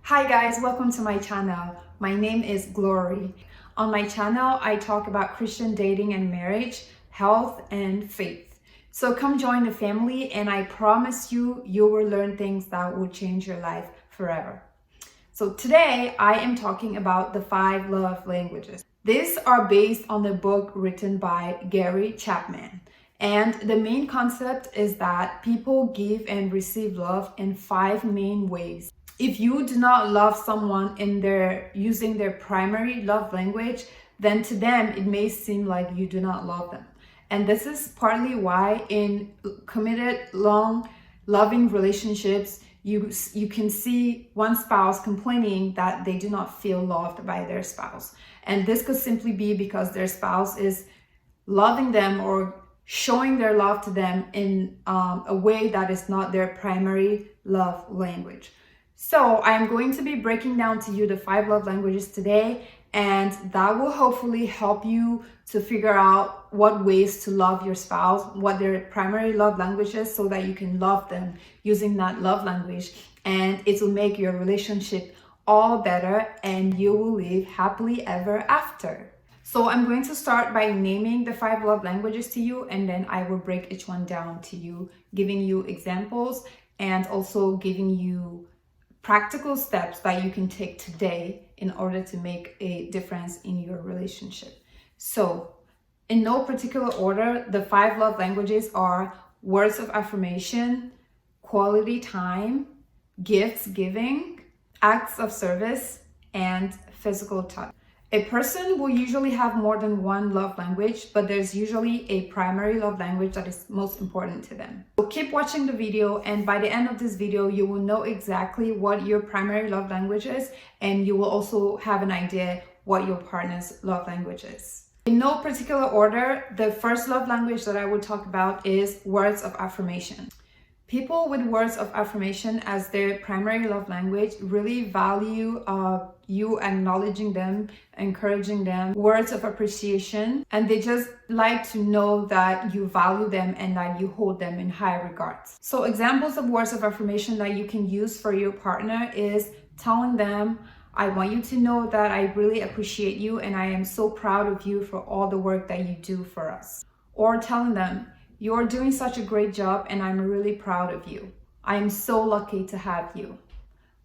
Hi guys, welcome to my channel. My name is Glory. On my channel, I talk about Christian dating and marriage, health, and faith. So come join the family and I promise you, you will learn things that will change your life forever. So today I am talking about the 5 love languages. These are based on the book written by Gary Chapman. And the main concept is that people give and receive love in 5 main ways. If you do not love someone using their primary love language, then to them it may seem like you do not love them. And this is partly why in committed, long, loving relationships, you can see one spouse complaining that they do not feel loved by their spouse. And this could simply be because their spouse is loving them or showing their love to them in a way that is not their primary love language. So I'm going to be breaking down to you the 5 love languages today, and that will hopefully help you to figure out what ways to love your spouse, what their primary love language is, so that you can love them using that love language, and it will make your relationship all better and you will live happily ever after. So I'm going to start by naming the 5 love languages to you, and then I will break each one down to you, giving you examples and also giving you practical steps that you can take today in order to make a difference in your relationship. So, in no particular order, the 5 love languages are words of affirmation, quality time, gifts giving, acts of service, and physical touch. A person will usually have more than one love language, but there's usually a primary love language that is most important to them. So keep watching the video, and by the end of this video, you will know exactly what your primary love language is, and you will also have an idea what your partner's love language is. In no particular order, the first love language that I would talk about is words of affirmation. People with words of affirmation as their primary love language really value you acknowledging them, encouraging them, words of appreciation, and they just like to know that you value them and that you hold them in high regards. So examples of words of affirmation that you can use for your partner is telling them, I want you to know that I really appreciate you and I am so proud of you for all the work that you do for us. Or telling them, you're doing such a great job and I'm really proud of you. I am so lucky to have you.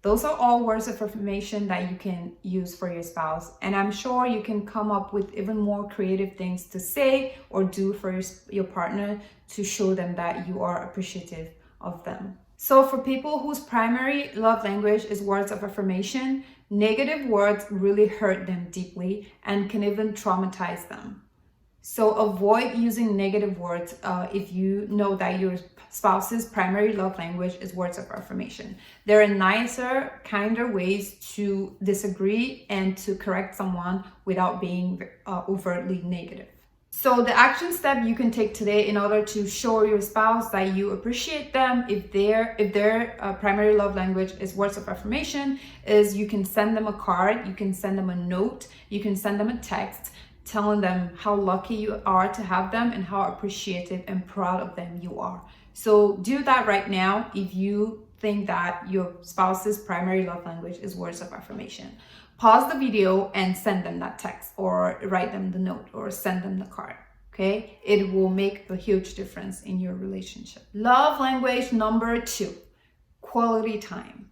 Those are all words of affirmation that you can use for your spouse. And I'm sure you can come up with even more creative things to say or do for your partner to show them that you are appreciative of them. So for people whose primary love language is words of affirmation, negative words really hurt them deeply and can even traumatize them. So avoid using negative words if you know that your spouse's primary love language is words of affirmation. There are nicer, kinder ways to disagree and to correct someone without being overtly negative. So the action step you can take today in order to show your spouse that you appreciate them if their primary love language is words of affirmation is you can send them a card, you can send them a note, you can send them a text, telling them how lucky you are to have them and how appreciative and proud of them you are. So do that right now if you think that your spouse's primary love language is words of affirmation. Pause the video and send them that text or write them the note or send them the card. Okay? It will make a huge difference in your relationship. Love language number 2, quality time.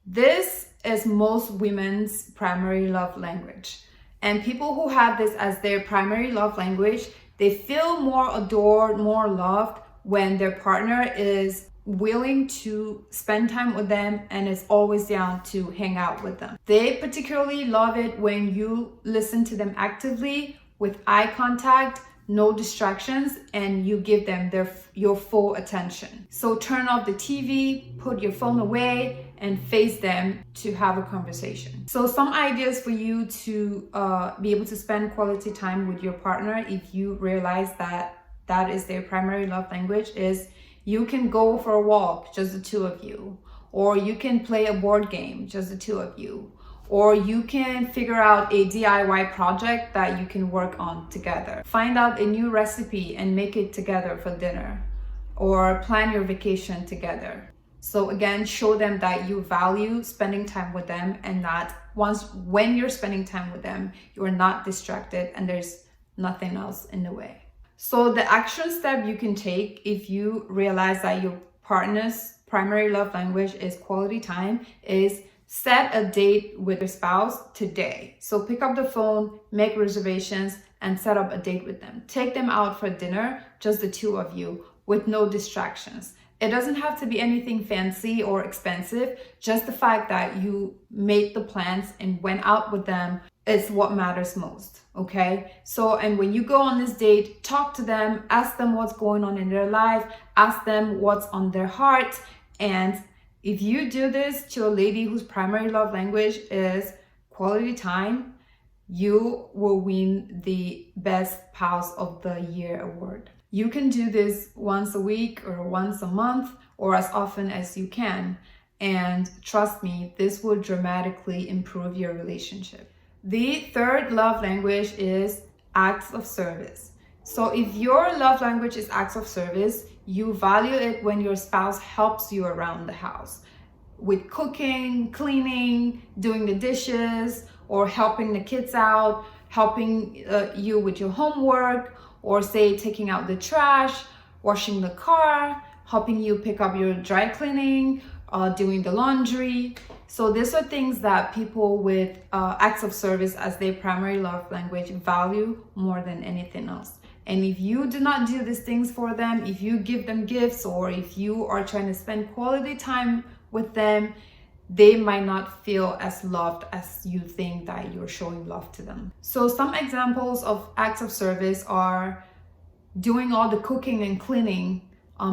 This is most women's primary love language. And people who have this as their primary love language, they feel more adored, more loved when their partner is willing to spend time with them and is always down to hang out with them. They particularly love it when you listen to them actively with eye contact, no distractions, and you give them your full attention. So turn off the TV, put your phone away, and face them to have a conversation. So some ideas for you to be able to spend quality time with your partner if you realize that that is their primary love language is you can go for a walk, just the 2 of you, or you can play a board game, just the 2 of you, or you can figure out a DIY project that you can work on together. Find out a new recipe and make it together for dinner, or plan your vacation together. So again, show them that you value spending time with them, and that when you're spending time with them, you're not distracted and there's nothing else in the way. So the action step you can take if you realize that your partner's primary love language is quality time is set a date with your spouse today. So pick up the phone, make reservations, and set up a date with them. Take them out for dinner, just the two of you, with no distractions. It doesn't have to be anything fancy or expensive. Just the fact that you made the plans and went out with them is what matters most, okay? So, and when you go on this date, talk to them, ask them what's going on in their life, ask them what's on their heart. And if you do this to a lady whose primary love language is quality time, you will win the Best Spouse of the Year award. You can do this once a week or once a month or as often as you can. And trust me, this will dramatically improve your relationship. The third love language is acts of service. So if your love language is acts of service, you value it when your spouse helps you around the house with cooking, cleaning, doing the dishes, or helping the kids out, helping you with your homework, or say taking out the trash, washing the car, helping you pick up your dry cleaning, doing the laundry. So these are things that people with acts of service as their primary love language value more than anything else. And if you do not do these things for them, if you give them gifts, or if you are trying to spend quality time with them, they might not feel as loved as you think that you're showing love to them. So some examples of acts of service are doing all the cooking and cleaning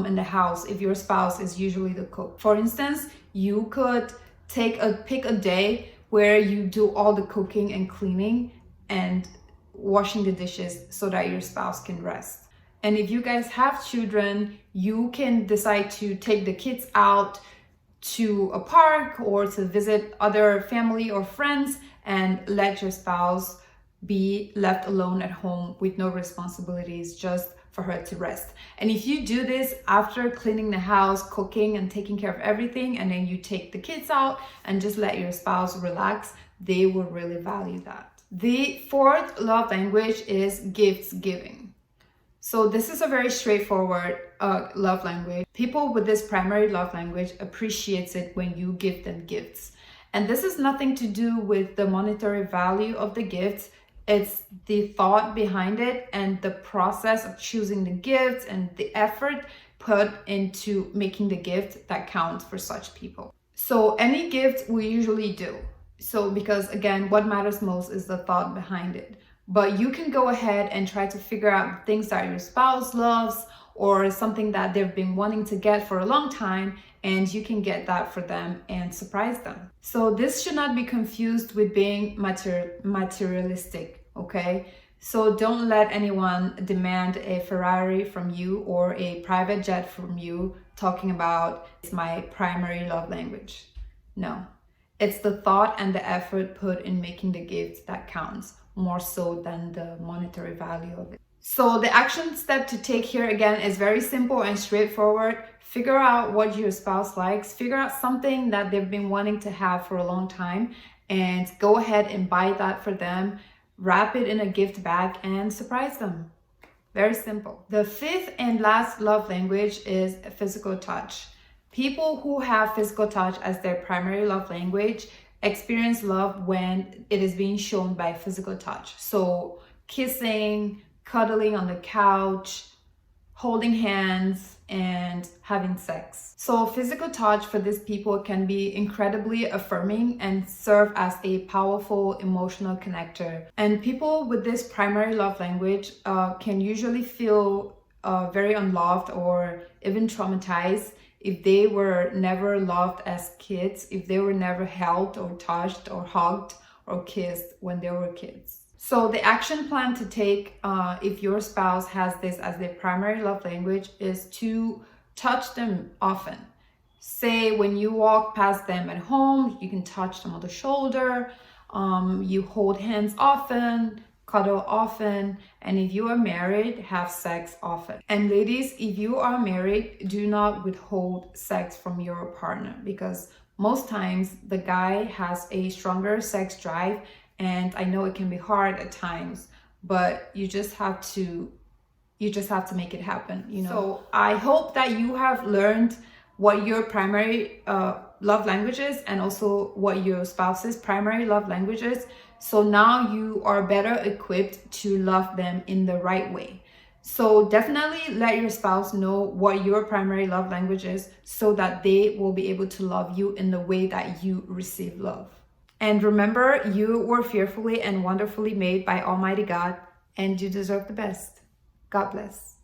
in the house if your spouse is usually the cook. For instance, you could pick a day where you do all the cooking and cleaning and washing the dishes so that your spouse can rest. And if you guys have children, you can decide to take the kids out to a park or to visit other family or friends and let your spouse be left alone at home with no responsibilities, just for her to rest. And if you do this after cleaning the house, cooking and taking care of everything, and then you take the kids out and just let your spouse relax, they will really value that. The fourth love language is gifts giving. So this is a very straightforward love language. People with this primary love language appreciates it when you give them gifts. And this is nothing to do with the monetary value of the gifts. It's the thought behind it and the process of choosing the gifts and the effort put into making the gift that counts for such people. So any gift we usually do. So because again, what matters most is the thought behind it. But you can go ahead and try to figure out things that your spouse loves or something that they've been wanting to get for a long time, and you can get that for them and surprise them. So this should not be confused with being materialistic, okay? So don't let anyone demand a Ferrari from you or a private jet from you talking about it's my primary love language. No, it's the thought and the effort put in making the gift that counts, more so than the monetary value of it. So the action step to take here again is very simple and straightforward. Figure out what your spouse likes. Figure out something that they've been wanting to have for a long time and go ahead and buy that for them. Wrap it in a gift bag and surprise them. Very simple. The fifth and last love language is physical touch. People who have physical touch as their primary love language experience love when it is being shown by physical touch. So kissing, cuddling on the couch, holding hands, and having sex. So physical touch for these people can be incredibly affirming and serve as a powerful emotional connector. And people with this primary love language can usually feel very unloved or even traumatized if they were never loved as kids, if they were never held or touched or hugged or kissed when they were kids. So the action plan to take if your spouse has this as their primary love language is to touch them often. Say when you walk past them at home, you can touch them on the shoulder, you hold hands often, cuddle often, and if you are married, have sex often. And ladies, if you are married, do not withhold sex from your partner, because most times the guy has a stronger sex drive, and I know it can be hard at times, but you just have to make it happen, you know. So I hope that you have learned what your primary love language is, and also what your spouse's primary love language is. So now you are better equipped to love them in the right way. So definitely let your spouse know what your primary love language is, so that they will be able to love you in the way that you receive love. And remember, you were fearfully and wonderfully made by Almighty God, and you deserve the best. God bless.